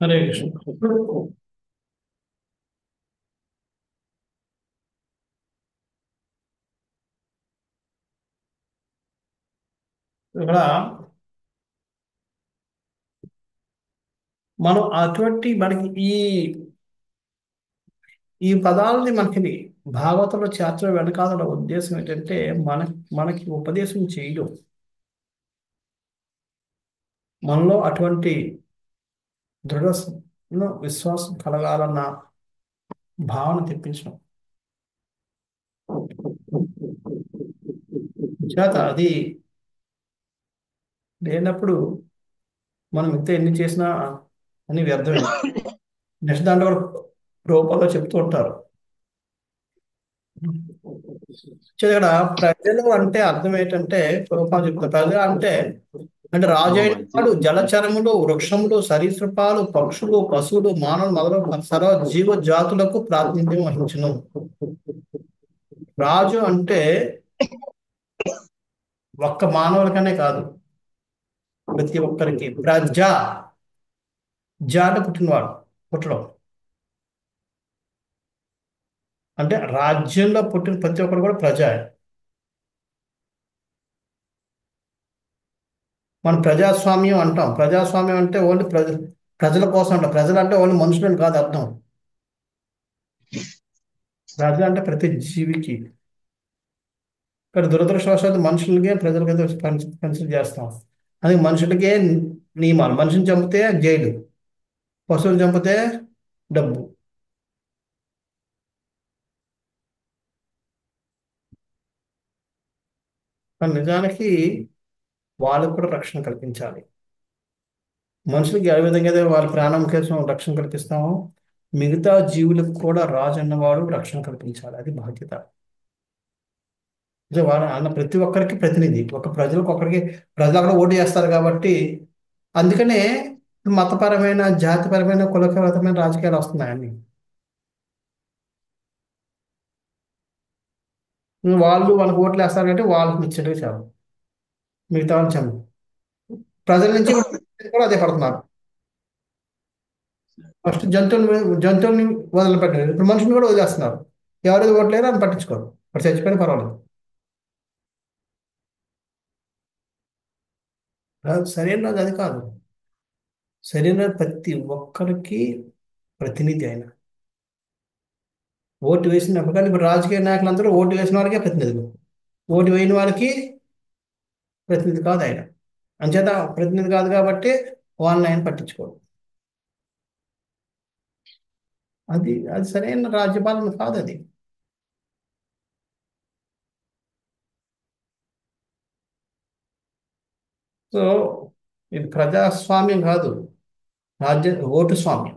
హరే కృష్ణ. ఇక్కడ మనం అటువంటి మనకి ఈ పదాలని మనకి భాగవతంలో చేర్చడం వెనకాల ఉద్దేశం ఏంటంటే మనకి ఉపదేశం చేయడం, మనలో అటువంటి దృఢ విశ్వాసం కలగాలన్న భావన తెప్పించడం చేత అది లేనప్పుడు మనం ఇంత ఎన్ని చేసినా అని వ్యర్థమే. నెక్స్ట్ దాంట్లో కూడా రూపంలో చెప్తూ ఉంటారు. ఇక్కడ ప్రజలు అంటే అర్థం ఏంటంటే, రూపాలు చెప్తారు. ప్రజలు అంటే అంటే రాజు అయిన వాడు జలచరములు, వృక్షములు, సరీసృపాలు, పక్షులు, పశువులు, మానవులు మొదలు సర్వ జీవ జాతులకు ప్రాతినిధ్యం వహించును. రాజు అంటే ఒక్క మానవులకనే కాదు, ప్రతి ఒక్కరికి. జాట పుట్టినవాడు, పుట్టడం అంటే రాజ్యంలో పుట్టిన ప్రతి ఒక్కరు కూడా ప్రజ. మనం ప్రజాస్వామ్యం అంటాం. ప్రజాస్వామ్యం అంటే ఓన్లీ ప్రజల కోసం అంటాం. ప్రజలు అంటే ఓన్లీ మనుషులని కాదు అర్థం. ప్రజ అంటే ప్రతి జీవికి. ఇక్కడ దురదృష్టవశాత్తు మనుషులకే ప్రజలకైతే కన్సిడర్ చేస్తాం. అది మనుషులకే నియమాలు. మనిషిని చంపితే జైలు, పశువులు చంపితే డబ్బు. కానీ నిజానికి వాళ్ళకు కూడా రక్షణ కల్పించాలి. మనుషులకి ఏ విధంగా అయితే వాళ్ళ ప్రాణం కోసం రక్షణ కల్పిస్తామో, మిగతా జీవులకు కూడా రాజు అన్నవాడు రక్షణ కల్పించాలి. అది బాధ్యత. అంటే వాడు అన్న ప్రతి ఒక్కరికి ప్రతినిధి. ఒక ప్రజలకు ఒకరికి, ప్రజలు అక్కడ ఓటు చేస్తారు కాబట్టి. అందుకనే మతపరమైన, జాతిపరమైన, కులపరమైన రాజకీయాలు వస్తున్నాయని. వాళ్ళకి ఓట్లు వేస్తారు కాబట్టి వాళ్ళకి ఇచ్చేటివి చాలు, మిగతా వాళ్ళు చంపు. ప్రజల నుంచి కూడా అదే పడుతున్నారు. ఫస్ట్ జంతువుల్ని వదిలిపెట్టారు, ఇప్పుడు మనుషుని కూడా వదిలేస్తున్నారు. ఎవరైతే ఓట్లు లేరో అని పట్టించుకోరు, ఇప్పుడు చచ్చిపోయినా పర్వాలేదు. సరైన రాజు అది కాదు. సరైన ప్రతి ఒక్కరికి ప్రతినిధి ఆయన. ఓటు వేసినప్పుడు కానీ ఇప్పుడు రాజకీయ నాయకులందరూ ఓటు వేసిన వారికే ప్రతినిధులు, ఓటు వేయని వారికి ప్రతినిధి కాదు ఆయన. అంచేత ప్రతినిధి కాదు కాబట్టి వాళ్ళని ఆయన పట్టించుకోడు. అది సరైన రాజ్యపాలన కాదు అది. సో ఇది ప్రజాస్వామ్యం కాదు, రాజ్య ఓటు స్వామ్యం.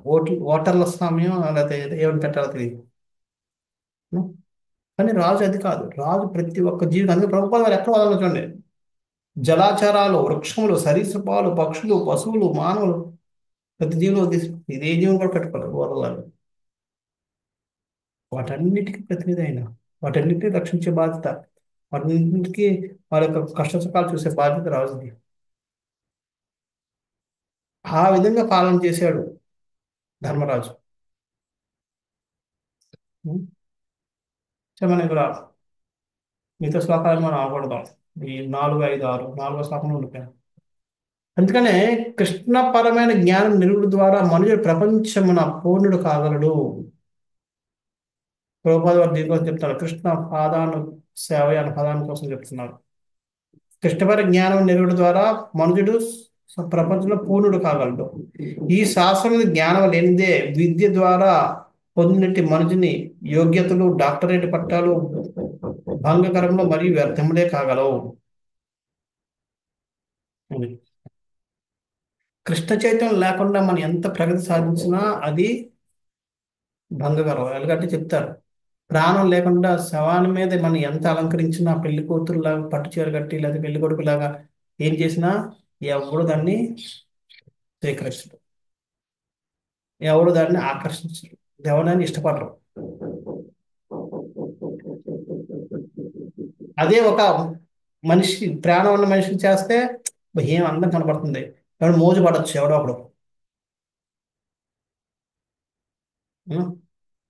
ఓటర్ల స్వామ్యం, లేకపోతే ఏమని పెట్టాలో తెలియదు. కానీ రాజు అది కాదు. రాజు ప్రతి ఒక్క జీవితం. అందుకే ప్రభుత్వాలు వారు ఎక్కడ వదలరు చూడండి. జలాచరాలు, వృక్షములు, సరీసృపాలు, పక్షులు, పశువులు, మానవులు, ప్రతి జీవులు ఇదే జీవం కూడా పెట్టుకోలేదు వదలాలి. వాటన్నిటికీ ప్రతినిధి అయిన, వాటన్నిటిని రక్షించే బాధ్యత, వాటన్నిటికీ వాళ్ళ యొక్క కష్ట సుఖాలు చూసే బాధ్యత రాజుది. ఆ విధంగా పాలన చేశాడు ధర్మరాజు. ఉం? సో మనం ఇక్కడ మిగతా శ్లోకాలు మనం ఆగకూడదాం. ఈ 4, 5, 6, 4వ శ్లోకంలో ఉండిపోయాం. అందుకనే కృష్ణపరమైన జ్ఞానం నిలువుడు ద్వారా మనుషుడు ప్రపంచమున పూర్ణుడు కాగలడు. ప్రభుపాద వారు దీనికోసం చెప్తారు. కృష్ణ పాదాను సేవ అనే పదాని కోసం చెప్తున్నారు. కృష్ణపర జ్ఞానం నిలువుడు ద్వారా మనుషుడు ప్రపంచంలో పూర్ణుడు కాగలడు. ఈ శాస్త్రం జ్ఞానం లేనిదే విద్య ద్వారా పొందినట్టి మనుషుని యోగ్యతలు, డాక్టరేట్ పట్టాలు భంగకరంలో మరియు వ్యర్థములే కాగలవు. అది కృష్ణ చైతన్యం లేకుండా మనం ఎంత ప్రగతి సాధించినా అది భంగకరం. ఎందుకంటే చెప్తారు, ప్రాణం లేకుండా శవాన్ని మీద మనం ఎంత అలంకరించినా, పెళ్లి కూతురులాగా పట్టు చీర కట్టి లేదా పెళ్లి కొడుకులాగా ఏం చేసినా ఎవడు దాన్ని స్వీకరించడు, ఎవడు దాన్ని ఆకర్షించడు, ఎవరిని ఇష్టపడరు. అదే ఒక మనిషి, ప్రాణం ఉన్న మనిషికి చేస్తే ఏం అందం కనపడుతుంది, ఎవడు మోజు పడవచ్చు ఎవడో ఒకడు. ఉం?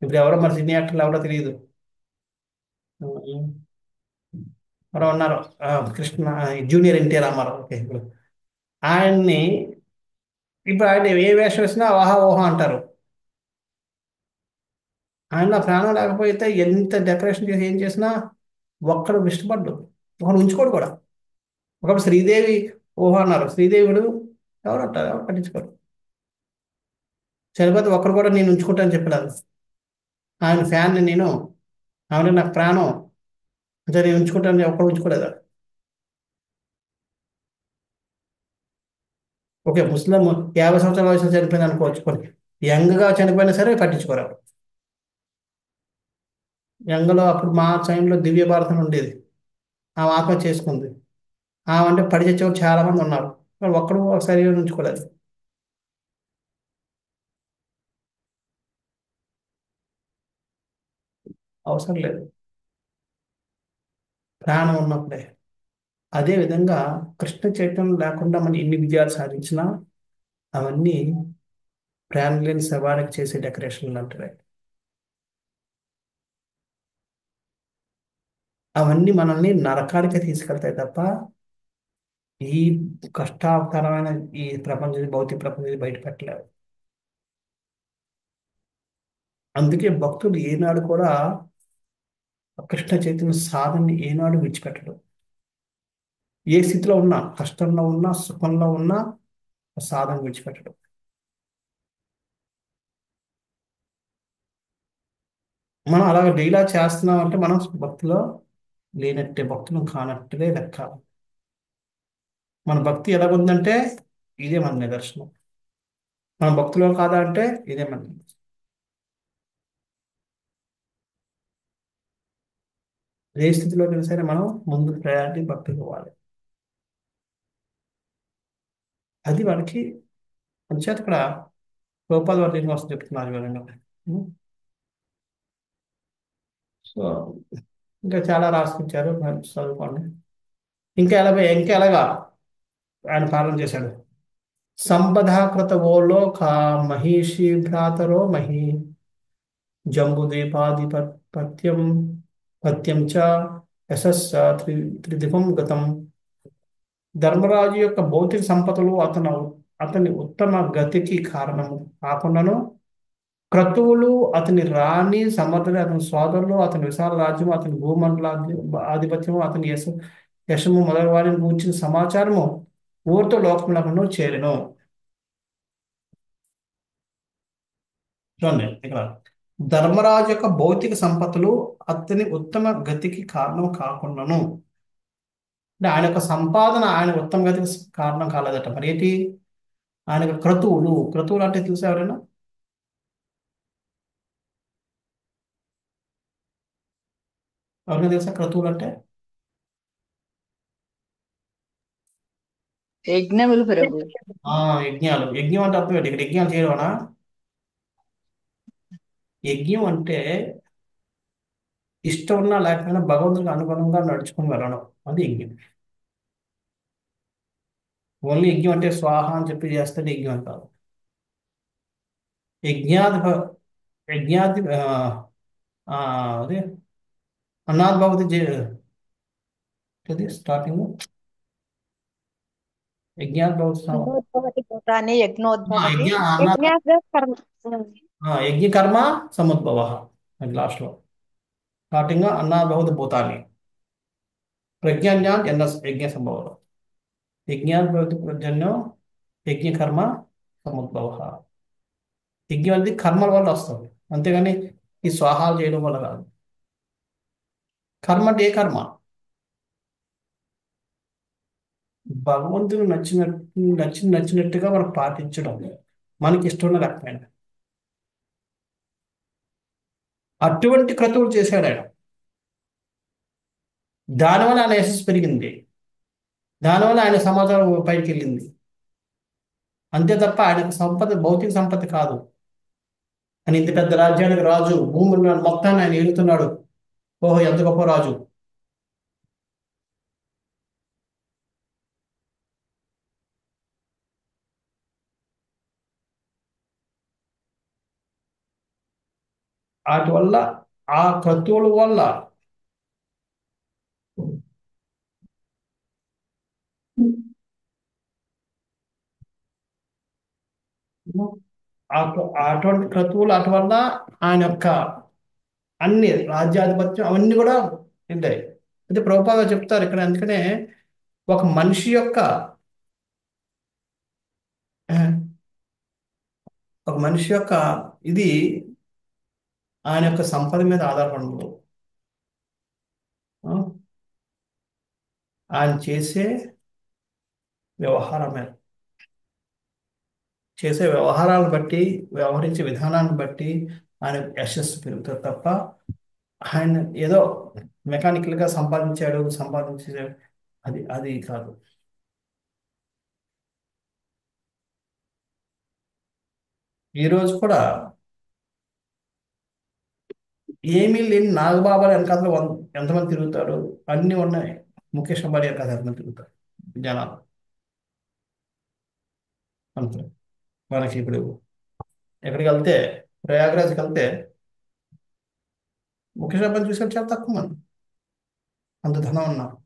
ఇప్పుడు ఎవరో మన సినీ యాక్టర్లు ఎవరో తెలియదు. ఉం. ఎవరో ఉన్నారు. ఆ, కృష్ణ, జూనియర్ ఎన్టీఆర్ రామారావు. ఓకే, ఇప్పుడు ఆయన్ని, ఇప్పుడు ఆయన ఏ వేషం వేసినా ఆహా ఓహా అంటారు. ఆయన నా ప్రాణం లేకపోతే ఎంత డెకరేషన్ చేసి ఏం చేసినా ఒక్కడు ఇష్టపడ్డు, ఒకడు ఉంచుకోడు కూడా. ఒకప్పుడు శ్రీదేవి ఓహో అన్నారు, శ్రీదేవుడు ఎవరు అంటారు, ఎవరు పట్టించుకోరు. చనిపోతే ఒక్కడు కూడా నేను ఉంచుకుంటానని చెప్పలేదు. ఆయన ఫ్యాన్ నేను, ఆవిడ నాకు ప్రాణం, అంటే నేను ఉంచుకుంటానని ఒక్కడు ఉంచుకోలేదు. ఓకే, ముస్లిం 50 సంవత్సరాల వయసులో చనిపోయింది అనుకోవచ్చు, కొన్ని యంగ్గా చనిపోయినా సరే పట్టించుకోరు. యంగ్లో అప్పుడు మా టైంలో దివ్య భారతం ఉండేది, ఆమె ఆత్మహత్య చేసుకుంది. ఆమె అంటే పడి చచ్చేవారు చాలా మంది ఉన్నారు, కానీ ఒక్కడు ఒకసారి ఉంచుకోలేదు. అవసరం లేదు, ప్రాణం ఉన్నప్పుడే. అదే విధంగా కృష్ణ చైతన్యం లేకుండా మనం ఎన్ని విజయాలు సాధించినా అవన్నీ ప్రాణం లేని శవానికి చేసే డెకరేషన్లు అంటారు. అవన్నీ మనల్ని నరకానికి తీసుకెళ్తాయి తప్ప ఈ కష్టాకరమైన ఈ ప్రపంచం, భౌతిక ప్రపంచం బయటపెట్టలేవు. అందుకే భక్తులు ఏనాడు కూడా కృష్ణ చైతన్య సాధనని ఏనాడు విడిచిపెట్టడు. ఏ స్థితిలో ఉన్నా, కష్టంలో ఉన్నా, సుఖంలో ఉన్నా ఆ సాధన విడిచిపెట్టడు. మనం అలాగ డైలా చేస్తున్నాం అంటే మనం భక్తిలో లేనట్టే, భక్తులు కానట్టుగా లెక్క. మన భక్తి ఎలాగుందంటే ఇదే మన నిదర్శనం. మన భక్తిలో కాదా అంటే ఇదే మన నిదర్శనం. ఏ స్థితిలోకైనా సరే మనం ముందు ప్రయారిటీ భక్తికి ఇవ్వాలి. అది వాడికి అంచేత ఇక్కడ గోపాల్ వారి శ్రీనివాస్ చెప్తున్నారు వివరంగా. ఉం? సో ఇంకా చాలా రాసుకొచ్చారు, మరి చదువుకోండి. ఇంకా ఎలాగా ఆయన పాలన చేశాడు. సంపద కృత ఓ లోక మహిషి భ్రాతరో మహి జంబుదీపాధిపత్యం పత్యం చ యశస్స త్రిదివం గతం. ధర్మరాజు యొక్క భౌతిక సంపదలు అతని ఉత్తమ గతికి కారణము కాకుండాను, క్రతువులు, అతని రాణి సమర్థులు, అతని సోదరులు, అతని విశాల రాజ్యం, అతని భూమండల ఆధిపత్యము, అతని యశము మొదలగు వారిని గూర్చిన సమాచారము ఊరితో లోకములను చేరెను. చూడండి ఇక్కడ, ధర్మరాజు యొక్క భౌతిక సంపత్తులు అతని ఉత్తమ గతికి కారణం కాకుండాను, అంటే ఆయన యొక్క సంపాదన ఆయన ఉత్తమ గతికి కారణం కాలేదట. మరి ఏంటి? ఆయన యొక్క క్రతువులు అంటే తెలుసా ఎవరైనా? ఎవరైనా తెలుసా క్రతువులు అంటే? యజ్ఞములు ప్రభు. ఆ, యజ్ఞాలు. యజ్ఞం అంటే అర్థం ఏంటి? ఇక్కడ యజ్ఞాలు చేయడమనా? యజ్ఞం అంటే ఇష్టం ఉన్నా లేకపోయినా భగవంతుడికి అనుగుణంగా నడుచుకుని వెళ్ళడం, అది యజ్ఞం. ఓన్లీ యజ్ఞం అంటే స్వాహ అని చెప్పి చేస్తే యజ్ఞం అని కాదు. యజ్ఞాది యజ్ఞాది అదే అన్నాద్ భగవతి స్టార్టింగ్ యజ్ఞాద్ భగవతి యజ్ఞోద్భవతి భూతాని యజ్ఞోద్భవతి యజ్ఞ అన్నాద్ యజ్ఞార్థ కర్మ. యజ్ఞ కర్మ సముద్భవ, అది లాస్ట్ లో. స్టార్టింగ్ అన్నాద్ భగవతి భూతాన్ని ప్రజ్ఞాన్ ఎన్న యజ్ఞ సంభవ, యజ్ఞాద్ భగవతి ప్రజన్యం యజ్ఞ కర్మ సముద్భవ. యజ్ఞం అనేది కర్మల వల్ల వస్తుంది, అంతేగాని ఈ స్వాహాలు చేయడం వల్ల కాదు. కర్మ అంటే ఏ కర్మ? భగవంతుడు నచ్చినట్టుగా మనం పాటించడం, మనకి ఇష్టం ఉన్న రకమైన అటువంటి క్రతువులు చేశాడు ఆయన. దానివల్ల ఆయన యశస్సు పెరిగింది, దానివల్ల ఆయన సమాజం పైకి వెళ్ళింది. అంతే తప్ప ఆయనకు సంపద భౌతిక సంపద కాదు. అని ఇంత పెద్ద రాజ్యానికి రాజు, భూములు మొత్తాన్ని ఆయన ఏలుతున్నాడు. ఓహో, ఎంత గొప్ప రాజు. వాటి వల్ల ఆ క్రతువుల వల్ల అటువంటి క్రతువులు అటు వల్ల ఆయన యొక్క అన్ని రాజ్యాధిపత్యం అవన్నీ కూడా ఉంటాయి. అయితే ప్రభుపాద చెప్తారు ఇక్కడ, అందుకనే ఒక మనిషి యొక్క ఆ, ఒక మనిషి యొక్క ఇది ఆయన యొక్క సంపద మీద ఆధారపడి ఉండదు. ఆ, ఆయన వ్యవహారం మీద చేసే వ్యవహారాలను బట్టి, వ్యవహరించే విధానాన్ని బట్టి ఆయన యశస్సు పెరుగుతుంది తప్ప ఆయన ఏదో మెకానికల్ గా సంపాదించే అది అది కాదు. ఈ రోజు కూడా ఏమీ లేని నాగబాబా వెనకాల ఎంతమంది తిరుగుతారు, అన్నీ ఉన్నాయి. ముఖేష్ అంబానీ వెనకాల ఎంతమంది తిరుగుతారు జనాలు. అంతే. మనకి ఇప్పుడు ఎక్కడికి వెళ్తే, ప్రయాగరాజ్కి వెళ్తే ముఖేష్ అంబానీ చూసే చాలా తక్కువ మంది, అంత ధనం ఉన్నారు.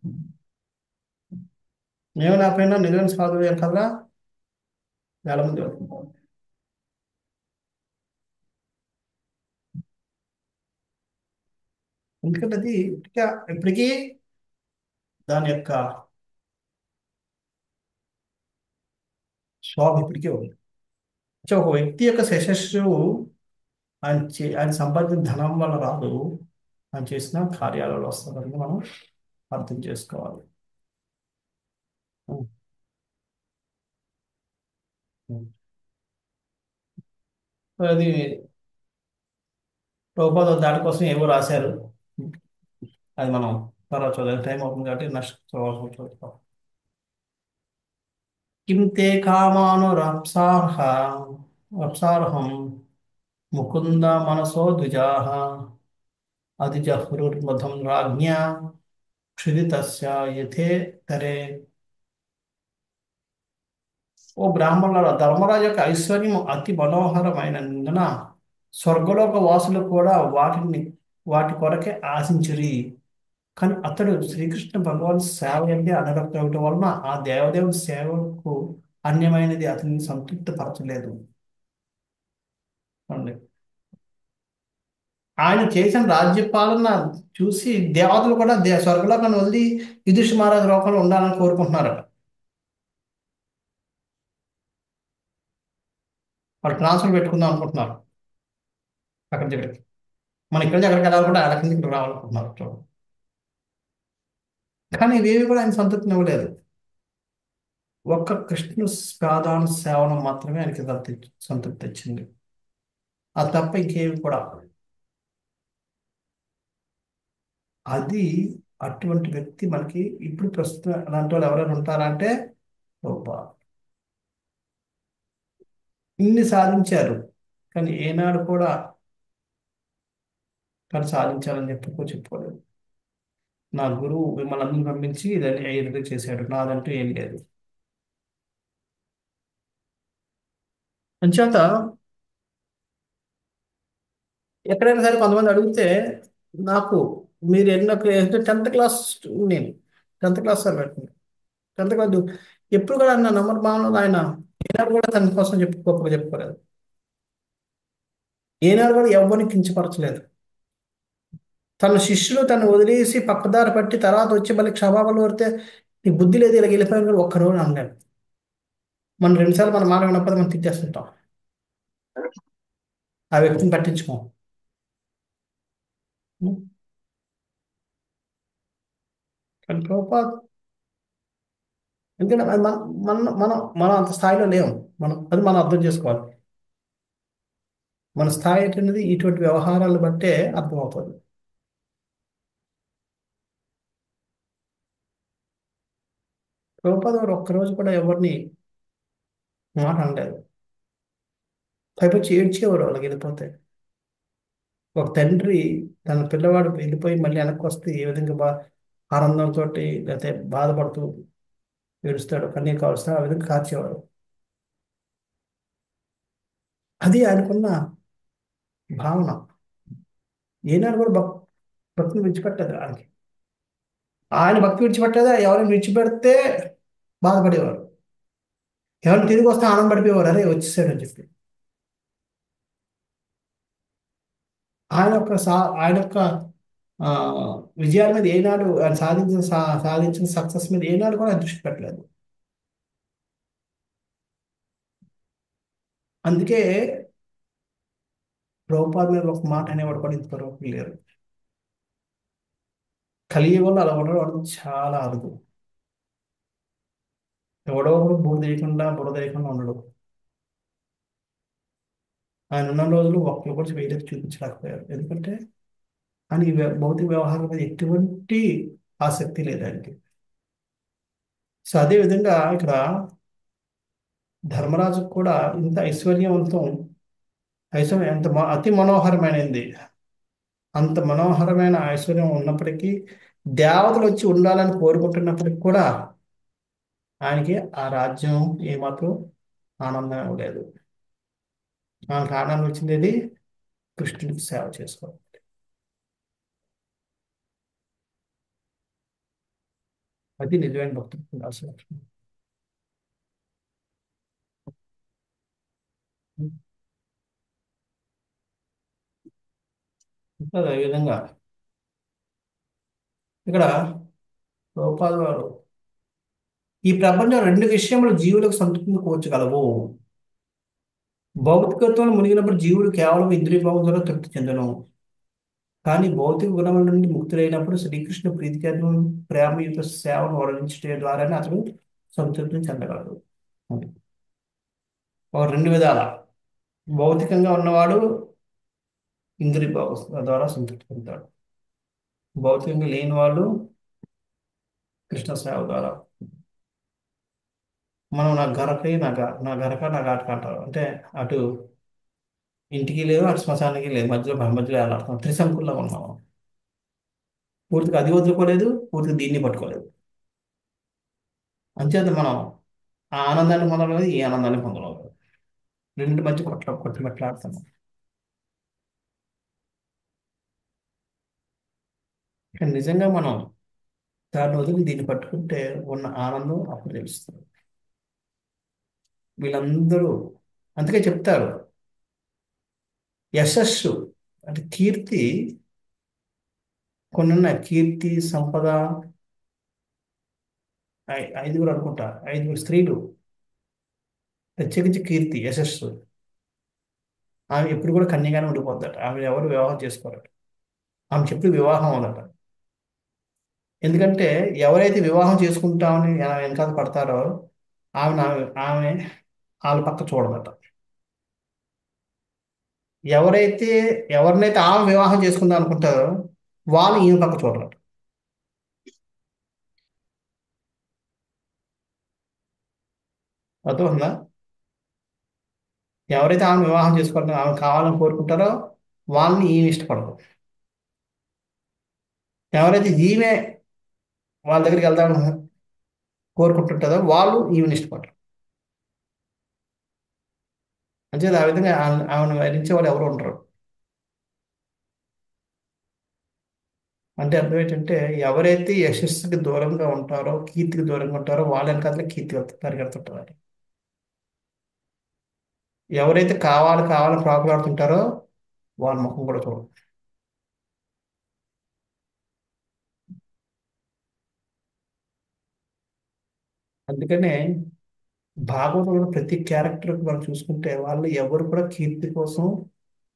నేను లేకపోయినా నిజమైన సాధువు వెనకాల వేల మంది వెళ్తున్నారు. ఎందుకంటే అది ఇప్పటికీ దాని యొక్క శోభ ఇప్పటికీ ఉంది. అంటే ఒక వ్యక్తి యొక్క యశస్సు ఆయన సంపాదించిన ధనం వల్ల రాదు, ఆయన చేసిన కార్యాలలో వస్తుందని మనం అర్థం చేసుకోవాలి. అది ప్రభుపాద దాని కోసం ఏవో రాశారు, అది మనం తర్వాత చూద్దాం, టైం అవుతుంది కాబట్టి నెక్స్ట్ చూద్దాం. కిం తే కామానురప్సార్హం ముకుంద మనసో ద్విజాః అధిజహ్రుర్మధం రాజ్ఞా క్షుదితస్య యథేతరే. ఓ బ్రాహ్మణుల, ధర్మరాజు యొక్క ఐశ్వర్యం అతి మనోహరమైనందున స్వర్గలోక వాసులు కూడా వాటి కొరకే ఆశించిరి. కానీ అతడు శ్రీకృష్ణ భగవాన్ సేవ అంటే అనురక్త అవటం వలన ఆ దేవదేవుని సేవకు అన్యమైనది అతన్ని సంతృప్తి పరచలేదు. చూడండి. ఆయన చేసిన రాజ్యపాలన చూసి దేవతలు కూడా స్వర్గలోకాన్ని వదిలి యుధిష్ఠిర మహారాజు లోకంలో ఉండాలని కోరుకుంటున్నారట. వాళ్ళు ట్రాన్స్ఫర్ పెట్టుకుందాం అనుకుంటున్నారు అక్కడి దగ్గరికి. మన ఇక్కడి నుంచి అక్కడికి వెళ్ళాలనుకుంటే అక్కడి నుంచి ఇక్కడికి రావాలనుకుంటున్నారు. చూడండి. కానీ ఇవేవి కూడా ఆయన సంతృప్తిని ఇవ్వలేదు. ఒక్క కృష్ణు పాదాన సేవనం మాత్రమే ఆయనకి సంతృప్తి తెచ్చింది. అది తప్ప ఇంకేవి కూడా. అది అటువంటి వ్యక్తి మనకి ఇప్పుడు ప్రస్తుతం అలాంటి వాళ్ళు ఎవరైనా ఉంటారా అంటే రూపా. ఇన్ని సాధించారు, కానీ ఏనాడు కూడా తను సాధించాలని చెప్పుకోలేదు. నా గురువు మిమ్మల్ని అందరిని పంపించి ఇదని ఐదు చేశాడు, నాదంటూ ఏం లేదు. అంచేత ఎక్కడైనా సరే కొంతమంది అడిగితే నాకు మీరు ఎన్నో 10th క్లాస్, నేను 10th క్లాస్ సార్ పెట్టింది. 10th క్లాస్ ఎప్పుడు కూడా నా నంబర్ భావనలో ఆయన ఏనాడు కూడా తన కోసం చెప్పుకోలేదు. ఏనాడు కూడా ఎవరిని కించపరచలేదు. తన శిష్యులు తను వదిలేసి పక్కదారి పట్టి తర్వాత వచ్చి మళ్ళీ క్షమాపణలు కోరితే నీ బుద్ధి లేదు ఇలా వెళ్ళిపోయాను కూడా ఒక్కరోజు అనలేదు. మనం 2 సార్లు మన మాట వినకపోతే మనం తిట్టేస్తుంటాం, ఆ వ్యక్తిని పట్టించుకోం. కానీ ప్రభుపాద్, ఎందుకంటే మన మన మనం మనం అంత స్థాయిలో లేము. మనం అర్థం చేసుకోవాలి. మన స్థాయి అనేది ఇటువంటి వ్యవహారాలు బట్టే అర్థమవుతుంది. ప్రభుపాద్ గారు ఒక్కరోజు కూడా ఎవరిని మాట అనలేదు. పైపొచ్చి ఏడ్చేవారు వాళ్ళకి వెళ్ళిపోతే. ఒక తండ్రి తన పిల్లవాడు వెళ్ళిపోయి మళ్ళీ వెనక్కి వస్తే ఏ విధంగా ఆనందంతో లేకపోతే బాధపడుతూ ఏడుస్తాడు, కన్నీరు కావస్తాడు, ఆ విధంగా కార్చేవాడు. అది ఆయనకున్న భావన. ఏనాడు కూడా భక్తిని విడిచిపెట్టలేదు ఆయనకి. ఆయన భక్తి విడిచిపెట్టేదా, ఎవరిని విడిచిపెడితే బాధపడేవారు, ఎవరిని తిరిగి వస్తే ఆనంద పడిపోయేవారు, అరే వచ్చేసాడు అని చెప్పి. ఆయన యొక్క ఆయన యొక్క ఆ, విజయాల మీద ఏనాడు, ఆయన సాధించిన సక్సెస్ మీద ఏనాడు కూడా ఆయన దృష్టి పెట్టలేదు. అందుకే ప్రభుపాద మీద ఒక మాట అనేవాడు కూడా ఇంతవరకు లేరు. కలియుగంలో అలా ఉండడం చాలా అరుదు. ఎవడో ఒకడు బురద తెలియకుండా ఉండడు. ఆయన ఉన్న రోజులు ఒక్కరు కూడా వేరే చూపించలేకపోయారు. ఎందుకంటే ఆయనకి భౌతిక వ్యవహారం మీద ఎటువంటి ఆసక్తి లేదు ఆయనకి. సో అదే విధంగా ఇక్కడ ధర్మరాజు కూడా ఇంత ఐశ్వర్యం ఎంత అతి మనోహరమైనది. అంత మనోహరమైన ఐశ్వర్యం ఉన్నప్పటికీ, దేవతలు వచ్చి ఉండాలని కోరుకుంటున్నప్పటికీ కూడా ఆయనకి ఆ రాజ్యం ఏమాత్రం ఆనందం లేదు. ఆయనకు ఆనందం వచ్చింది కృష్ణుడికి సేవ చేసుకోవాలి. అది నిజమైన భక్తులకు ఉండాల్సిన లక్షణం. ఇంకా అదే విధంగా ఇక్కడ ప్రభుపాద వారు ఈ ప్రపంచం రెండు విషయములు జీవులకు సంతృప్తిని కూర్చగలవు. భౌతికత్వంలో మునిగినప్పుడు జీవుడు కేవలం ఇంద్రియ భావం ద్వారా తృప్తి చెందను. కానీ భౌతిక గుణముల నుండి ముక్తులైనప్పుడు శ్రీకృష్ణ ప్రీతికరం ప్రేమయుత సేవను వర్ణించడం ద్వారానే అతడు సంతృప్తిని చెందగలడు. అది ఒక రెండు విధాల. భౌతికంగా ఉన్నవాడు ఇంద్రియ భావం ద్వారా సంతృప్తి పొందుతాడు. భౌతికంగా లేని వాళ్ళు కృష్ణ సేవ ద్వారా. మనం నా గరక నా ఘాటక అంటారు. అంటే అటు ఇంటికి లేదు, అటు శ్మశానికి లేదు, మధ్యలో వెళ్ళాడుతున్నాం, త్రిశంకుల్లో ఉన్నాం. పూర్తిగా అది వదులుకోలేదు, పూర్తిగా దీన్ని పట్టుకోలేదు. అంచేత మనం ఆ ఆనందాన్ని పొందలేదు, ఈ ఆనందాన్ని పొందలేదు. రెండు మధ్య కొట్టుమెట్లాడుతున్నాం. కానీ నిజంగా మనం దాన్ని వదిలి దీన్ని పట్టుకుంటే ఉన్న ఆనందం అప్పుడు తెలుస్తుంది. వీళ్ళందరూ అందుకే చెప్తారు, యశస్సు అంటే కీర్తి కొన్ని ఉన్నాయి. కీర్తి, సంపద, ఐదుగురు అనుకుంటా, ఐదుగురు స్త్రీలు, ప్రత్యేకించి కీర్తి, యశస్సు. ఆమె ఎప్పుడు కూడా కన్యగానే ఉండిపోద్దట. ఆమె ఎవరు వివాహం చేసుకోరట. ఆమె చెప్పుడు వివాహం అవుదట. ఎందుకంటే ఎవరైతే వివాహం చేసుకుంటామని వెనకాల పడతారో ఆమె ఆమె వాళ్ళ పక్క చూడదట. ఎవరైతే ఎవరినైతే ఆమె వివాహం చేసుకుందాం అనుకుంటారో వాళ్ళు ఈమె పక్క చూడరట. అర్థమవుతుందా? ఎవరైతే ఆమె వివాహం చేసుకోవాలని ఆమె కావాలని కోరుకుంటారో వాళ్ళని ఈమె ఇష్టపడదు. ఎవరైతే ఈమె వాళ్ళ దగ్గరికి వెళ్దామని కోరుకుంటుంటుందో వాళ్ళు ఈమెను ఇష్టపడరు. అంటే ఆ విధంగా ఆమెను వరించే వాళ్ళు ఎవరు ఉండరు. అంటే అర్థం ఏంటంటే ఎవరైతే యశస్సుకి దూరంగా ఉంటారో, కీర్తికి దూరంగా ఉంటారో వాళ్ళ వెనకాల కీర్తి పరిగెడుతుంటారు అని. ఎవరైతే కావాలని ప్రాకులాడుతుంటారో వాళ్ళ ముఖం కూడా చూడరు. అందుకనే భాగవతంలో ప్రతి క్యారెక్టర్ మనం చూసుకుంటే వాళ్ళు ఎవరు కూడా కీర్తి కోసం,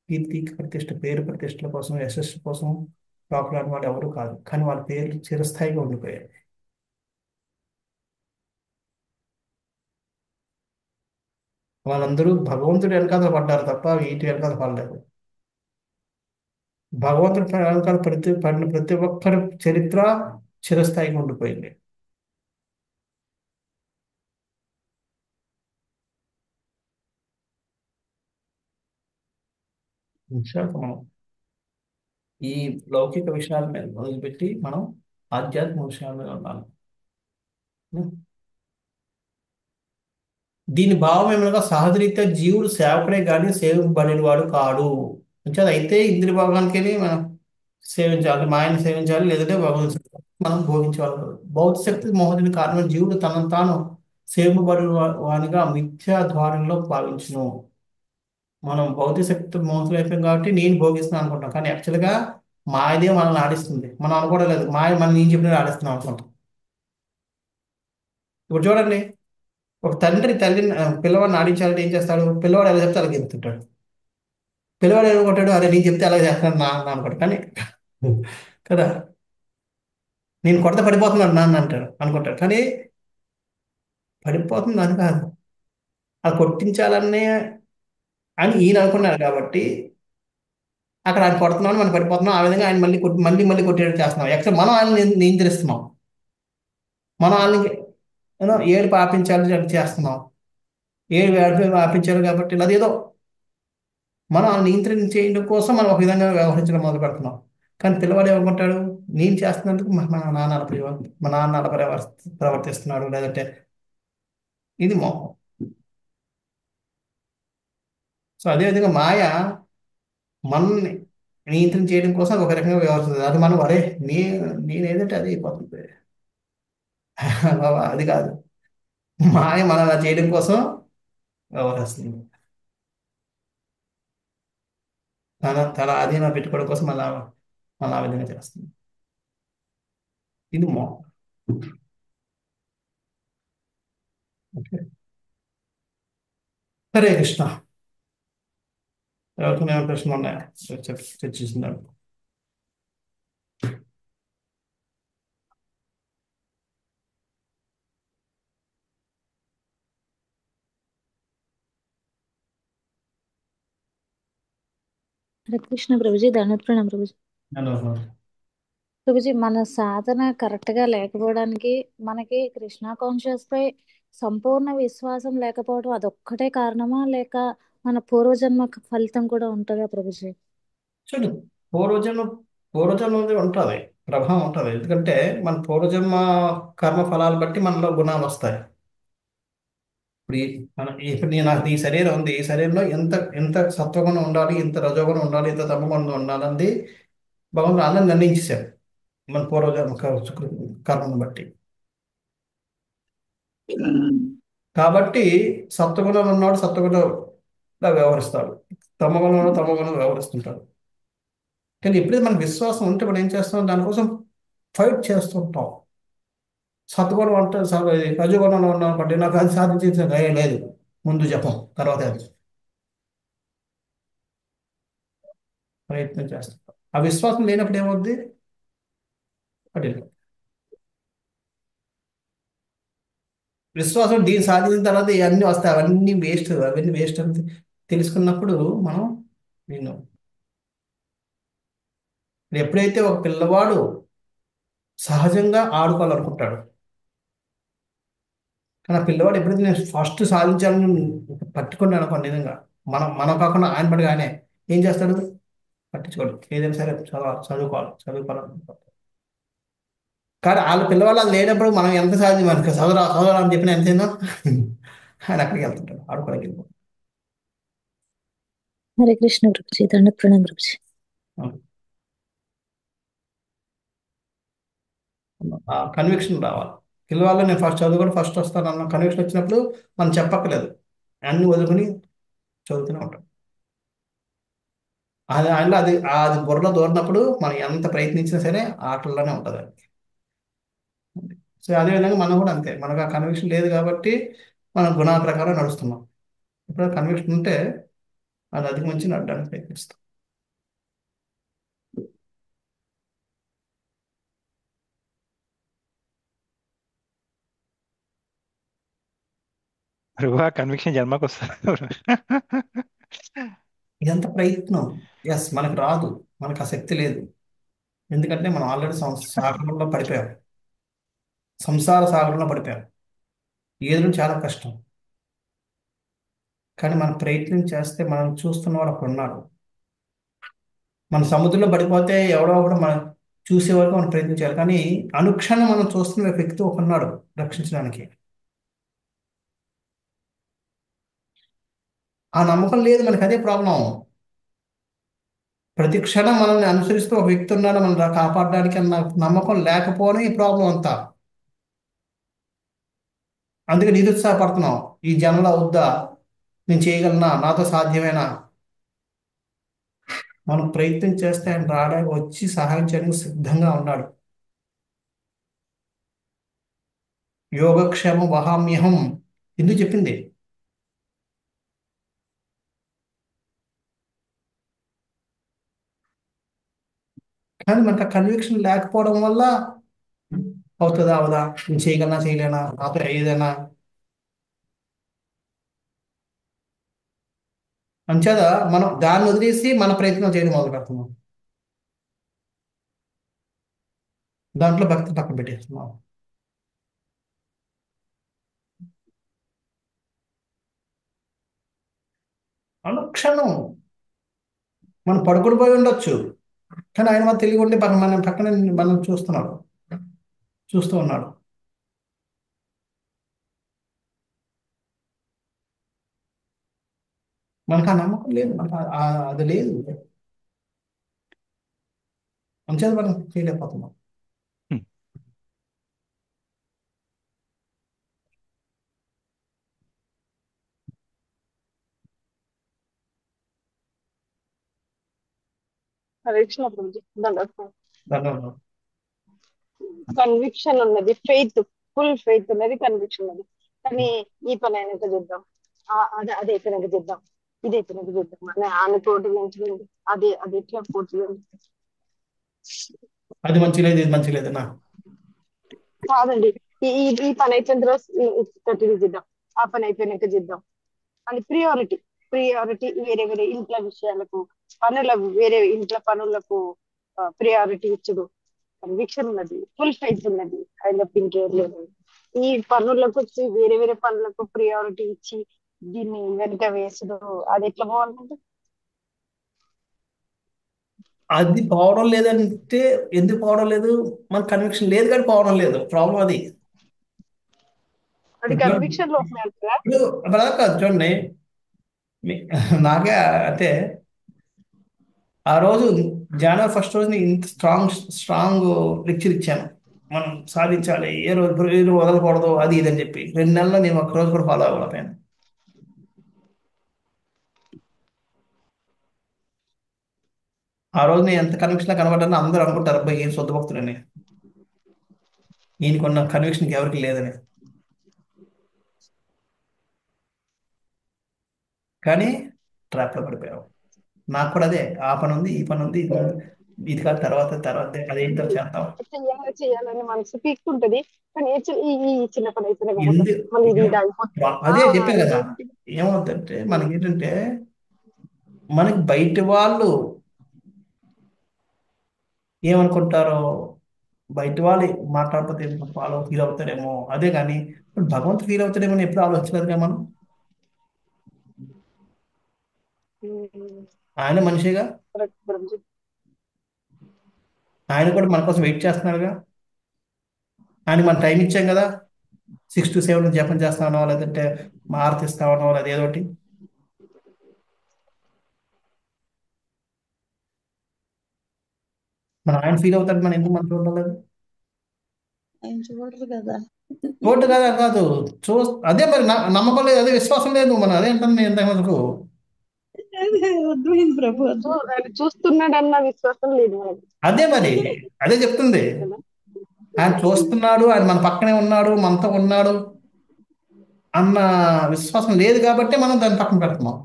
కీర్తి ప్రతిష్ట, పేరు ప్రతిష్టల కోసం, యశస్సు కోసం ప్రాకులాడిన వాళ్ళు ఎవరు కాదు. కానీ వాళ్ళ పేర్లు చిరస్థాయిగా ఉండిపోయాయి. వాళ్ళందరూ భగవంతుడి వెనకాల పడ్డారు తప్ప వీటి వెనకాల పడలేదు. భగవంతుడి వెనకాల పడిన ప్రతి ఒక్కరి చరిత్ర చిరస్థాయిగా ఉండిపోయింది. నిజానికి మనం ఈ లౌకిక విషయాల మీద మొదలుపెట్టి మనం ఆధ్యాత్మిక విషయాల మీద ఉండాలి. దీని భావం ఏమనగా సహజరీత్యా జీవుడు సేవకుడే కానీ సేవకుబడిన వాడు కాడు. అయితే ఇంద్రియ భాగానికి మనం సేవించాలి, మాయను సేవించాలి, లేదంటే భగవంతుని శక్తి మనం భోగించాలి. భౌతిక శక్తి మోహത്തിന് కారణం జీవుడు తనను తాను సేవబడు వానిగా మిథ్యా ద్వారంలో భావించును. మనం భౌతిక శక్తి మోహతులు అయిపోయాం కాబట్టి నేను భోగిస్తున్నాను అనుకుంటాం, కానీ యాక్చువల్గా మాయదే మనల్ని ఆడిస్తుంది. మనం అనుకోవడం లేదు, మాయ మనం నేను చెప్పినట్టు ఆడిస్తున్నాం అనుకుంటాం. ఇప్పుడు చూడండి, ఒక తండ్రి తల్లిని పిల్లవాడిని ఆడించాలంటే ఏం చేస్తాడు? పిల్లవాడు ఎలా చెప్తే అలాగే చెప్తుంటాడు. పిల్లవాడు ఏమనుకుంటాడు, అరే నేను చెప్తే అలాగే చేస్తున్నాడు నాన్న అనుకోడు, కానీ కదా, నేను కొడత పడిపోతున్నాడు నాన్న అంటాడు అనుకుంటాడు, కానీ పడిపోతుంది అని కాదు, అది కొట్టించాలనే అని ఈయన అనుకున్నాడు కాబట్టి అక్కడ ఆయన కొడుతున్నాం, మనం పడిపోతున్నాం, ఆ విధంగా ఆయన మళ్ళీ మళ్ళీ మళ్ళీ కొట్టేటట్టు చేస్తున్నాం. యాక్చువల్ మనం ఆయన నియంత్రిస్తున్నాం. మనం వాళ్ళని ఏడు పాపించాలి అని చేస్తున్నాం. ఏడు ఏడు పాపించారు కాబట్టి అదేదో మనం వాళ్ళని నియంత్రించేయడం కోసం మనం ఒక విధంగా వ్యవహరించడం మొదలు పెడుతున్నాం. కానీ పిల్లవాడు ఏమనుకుంటాడు, నేను చేస్తున్నందుకు మా నాన్న అలా ప్రవర్తిస్తున్నాడు, లేదంటే ఇది మోహం. సో అదేవిధంగా మాయ మనల్ని నియంత్రణ చేయడం కోసం ఒక రకంగా వ్యవహరిస్తుంది. అది మనం అరే నే నేను ఏదంటే అది అయిపోతుంది బాబా, అది కాదు. మాయ మనం అలా చేయడం కోసం వ్యవహరిస్తుంది. తన ఆధీనం పెట్టుకోవడం కోసం మన ఆ విధంగా చేస్తుంది. ఇది మోహం. ఓకే. హరే కృష్ణ. ఎవరికైనా ఏమైనా ప్రశ్నలు ఉన్నాయా? చర్చిస్తున్నాడు. హరే కృష్ణ ప్రభుజీ, ధన్యవాద ప్రణాం ప్రభుజీ. నేను ప్రభుజీ, మన సాధన కరెక్ట్ గా లేకపోవడానికి మనకి కృష్ణ కాన్షియస్ పై సంపూర్ణ విశ్వాసం లేకపోవడం అదొక్కటే కారణమా, లేక మన పూర్వజన్మ ఫలితం కూడా ఉంటుందా ప్రభుజీ? చూడు, పూర్వజన్మ పూర్వజన్మ ఉంటుంది, ప్రభావం ఉంటుంది. ఎందుకంటే మన పూర్వజన్మ కర్మ ఫలాలు బట్టి మనలో గుణాలు వస్తాయి. ఇప్పుడు ఇప్పుడు నాకు ఈ శరీరం ఉంది, ఈ శరీరంలో ఎంత ఎంత సత్వగుణం ఉండాలి, ఎంత రజోగుణం ఉండాలి, ఎంత తమగుణం ఉండాలంది భగవంతుడు అందరిని నిర్ణయించేశాడు మన పూర్వజన్మ కర్మను బట్టి. కాబట్టి సత్వగుణం ఉన్నాడు సత్వగుణంగా వ్యవహరిస్తాడు, తమగుణంలో తమగుణం వ్యవహరిస్తుంటాడు. కానీ ఎప్పుడైతే మనకు విశ్వాసం ఉంటే మనం ఏం చేస్తాం, దానికోసం ఫైట్ చేస్తుంటాం. సత్వగుణం అంటే రజోగుణంలో ఉన్నాం అనుకోండి, నాకు అది సాధించింది లేదు, ముందు జపం తర్వాత అది ప్రయత్నం చేస్తుంటాం. ఆ విశ్వాసం లేనప్పుడు ఏమవుద్ది? అటు విశ్వాసం దీన్ని సాధించిన తర్వాత ఇవన్నీ వస్తాయి, అవన్నీ వేస్ట్ అని తెలుసుకున్నప్పుడు మనం నేను ఎప్పుడైతే ఒక పిల్లవాడు సహజంగా ఆడుకోవాలనుకుంటాడు, కానీ ఆ పిల్లవాడు ఎప్పుడైతే నేను ఫస్ట్ సాధించాలని పట్టుకున్నాడు అనుకోండి, నిజంగా మనం కాకుండా ఆయన పడిగా ఆయనే ఏం చేస్తాడు? పట్టించుకోడు, ఏదైనా సరే చదువుకోవాలనుకుంటాడు. కానీ వాళ్ళ పిల్లవాళ్ళు అది లేనప్పుడు మనం ఎంత సాధించి మనకి చదవరా అని చెప్పిన ఎంతైందో ఆయన అక్కడికి వెళ్తుంటాడు, ఆడుకోవడానికి వెళ్ళిపోతాడు. హరే కృష్ణ ప్రభుజీ, దండ ప్రణాం ప్రభుజీ. ఆ కన్విక్షన్ రావాలి పిల్లవాళ్ళు. నేను ఫస్ట్ చదువుకొని ఫస్ట్ వస్తాను అన్న కన్విక్షన్ వచ్చినప్పుడు మనం చెప్పక్కర్లేదు, అన్ని వదులుకొని చదువుతూనే ఉంటాం. అది ఆయనలో అది బుర్రలో దూరినప్పుడు మనం ఎంత ప్రయత్నించినా సరే ఆటల్లోనే ఉంటుంది అది. సో అదేవిధంగా మనం కూడా అంతే, మనకు ఆ కన్విక్షన్ లేదు కాబట్టి మనం గుణాల ప్రకారం నడుస్తున్నాం. ఇప్పుడు కన్విక్షన్ ఉంటే అది అధిగమించి నడడానికి ప్రయత్నిస్తాం. ప్రభు కన్విక్షన్ జన్మకు వస్తారు. ఇదంతా ప్రయత్నం. ఎస్, మనకు రాదు, మనకు ఆ శక్తి లేదు. ఎందుకంటే మనం ఆల్రెడీ సాగరంలో పడిపోయాం, సంసార సాగరంలో పడిపోయాం. ఏదో చాలా కష్టం, కానీ మనం ప్రయత్నం చేస్తే మనం చూస్తున్నవాడు అక్కడ ఉన్నాడు. మన సముద్రంలో పడిపోతే ఎవడో ఒకడు మనం చూసే వరకు మనం ప్రయత్నించాలి, కానీ అనుక్షణం మనం చూస్తున్న వ్యక్తి ఒక ఉన్నాడు రక్షించడానికి. ఆ నమ్మకం లేదు మనకి, అదే ప్రాబ్లం. ప్రతి క్షణం మనల్ని అనుసరిస్తూ ఒక వ్యక్తి ఉన్నాడు మనం కాపాడడానికి అన్న నమ్మకం లేకపోవడం ఈ ప్రాబ్లం అంతా. అందుకే నిరుత్సాహపడుతున్నాం. ఈ జన్మలో అవుద్దా, నేను చేయగలనా, నాతో సాధ్యమేనా. మనం ప్రయత్నం చేస్తే ఆయన రావడానికి వచ్చి సహాయం చేయడానికి సిద్ధంగా ఉన్నాడు. యోగక్షేమం వహామ్యహం ఎందుకు చెప్పింది. కానీ మనకు ఆ కన్విక్షన్ లేకపోవడం వల్ల అవుతుందా అవదా, నేను చేయగలనా చేయలేనా, నాతో ఏదైనా. అంచేత మనం దాన్ని వదిలేసి మన ప్రయత్నం చేయడం మొదలు పెడుతున్నాం. దాంట్లో భక్తి పక్కన పెట్టేస్తున్నాం. అనుక్షణం మనం పడుకుని పోయి ఉండొచ్చు, కానీ ఆయన మన తెలివి ఉండి మన పక్కన మనం చూస్తున్నాడు, చూస్తూ ఉన్నాడు. మనకు ఆ నమ్మకం లేదు, మనకు అది లేదు. అంచేత మనం చేయలేకపోతున్నాం. హ్మ్. కన్విక్షన్ అప్పుడు దాంట్లో కన్విక్షన్ ఉన్నది, ఫెయిత్, ఫుల్ ఫెయిత్ ఉన్నది, కన్విక్షన్ ఉన్నది. కానీ ఈ పని అయినాక చేద్దాం, అది అయిపోయినాక చేద్దాం, ఇది అయిపోయినాక చేద్దాం అని ఆమె తోటి పెంచుకుంది. అది ఎట్లా పూర్తి అది మంచి లేదు, ఇది మంచి లేదన్నా. కాదండి. ఈ పని అయిపోయిన తర్వాత ఇది చేద్దాం, ఆ పని అయిపోయినాక చేద్దాం అని ప్రియారిటీ, వేరే వేరే ఇంట్లో విషయాలకు, వేరే ఇంట్లో పనులకు ప్రియారిటీ ఇచ్చుడు. కన్విక్షన్ ఉన్నది, ఫుల్ ఫెయిత్ ఉన్నది, ఆయన ఇంకేం లేదు. ఈ పనులకు వచ్చి వేరే వేరే పనులకు ప్రియారిటీ ఇచ్చి దీన్ని వెనుక వేసుడు, అది ఎట్లా బాగుంటుంది. అది పోవడం లేదంటే ఎందుకు పోవడం లేదు, మన కన్విక్షన్ లేదు కానీ పోవడం లేదు, ప్రాబ్లం అది. అది కన్విక్షన్ లోపలే అంటారా? ఇప్పుడు బ్రదర్ కాదు చూడండి, మీ- నాకే అంటే ఆ రోజు జనవరి ఫస్ట్ రోజుని ఇంత స్ట్రాంగ్ స్ట్రాంగ్ లెక్చర్ ఇచ్చాను. మనం సాధించాలి, ఏ రోజు వదలకూడదు, అది ఇది అని చెప్పి 2 నెలల్లో నేను ఒక్క రోజు కూడా ఫాలో అవ్వలేకపోయాను. ఆ రోజు నేను ఎంత కన్విక్షన్ కనబడ్డానో అందరూ అనుకుంటారు, అబ్బాయి ఏం శుద్ధ భక్తుడని, ఈయనకున్న కన్విక్షన్ ఎవరికి లేదని. కానీ ట్రాప్లో పడిపోయావు. నాకు కూడా అదే, ఆ పని ఉంది, ఈ పని ఉంది, ఇది ఉంది, ఇది కాదు, తర్వాత తర్వాత అదేంటో చేస్తాం. చేయాలని మనసు పీక్కుంటది. కానీ ఈ చిన్న పని అయిపోయినాకపోతే ఎందు మళ్ళీ ఇది అయిపోతుంది. అదే చెప్పాను కదా, ఇదేంటి? ఏమవుతుందంటే మనకి ఏంటంటే మనకి బయట వాళ్ళు ఏమనుకుంటారో, బయట వాళ్ళు మాట్లాడకపోతే వాళ్ళు ఫీల్ అవుతారేమో, అదే కానీ ఇప్పుడు భగవంతుడు ఫీల్ అవుతాడేమో అని ఎప్పుడు ఆలోచించలేదు కదా మనం. ఆయన మనిషిగా, కరెక్ట్ గురించి. ఆయన కూడా మన కోసం వెయిట్ చేస్తున్నారుగా. ఆయన మనం టైం ఇచ్చాం కదా, 6 to 7 జపం చేస్తామనో లేదంటే ఆరతిస్తామనో లేదా ఏదో ఒకటి. మన ఆయన ఫీల్ అవుతాడు, మనం ఎందుకు మనం చూడలేదు. ఆయన చూడరు కదా. చూడదు కదా కాదు, చూ అదే మరి నమ్మకం లేదు, అదే విశ్వాసం లేదు, మనం అదే అంటాను నేను ఇంతకు. అదే అర్థమైంది ప్రభు, ఆయన చూస్తున్నాడన్న విశ్వాసం లేదు మనకి అదే మరి, అదే చెప్తుంది. కదా. ఆయన చూస్తున్నాడు, ఆయన మన పక్కనే ఉన్నాడు, మనతో ఉన్నాడు అన్న విశ్వాసం లేదు కాబట్టి మనం దాన్ని పక్కన పెడుతున్నాం.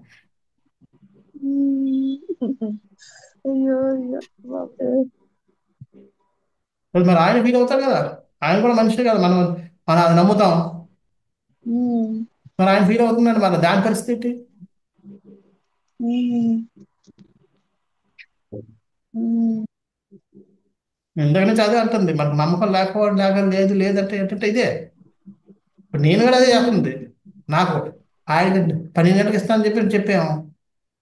అయ్యో అయ్యో బాబు. మరి ఆయన ఫీల్ అవుతాడు కదా, ఆయన కూడా మనిషే కదా, మనం అది నమ్ముతాం. మరి ఆయన ఫీల్ అవుతున్నాడు, మరి దాని పరిస్థితి ఏంటి? ఇందాక నుంచి అదే అంటుంది, మనకు నమ్మకం లేదు లేదంటే ఏంటంటే ఇదే. ఇప్పుడు నేను కూడా అదే చేస్తుంది. నాకు ఆయన 12 గంటలకు ఇస్తానని చెప్పాము,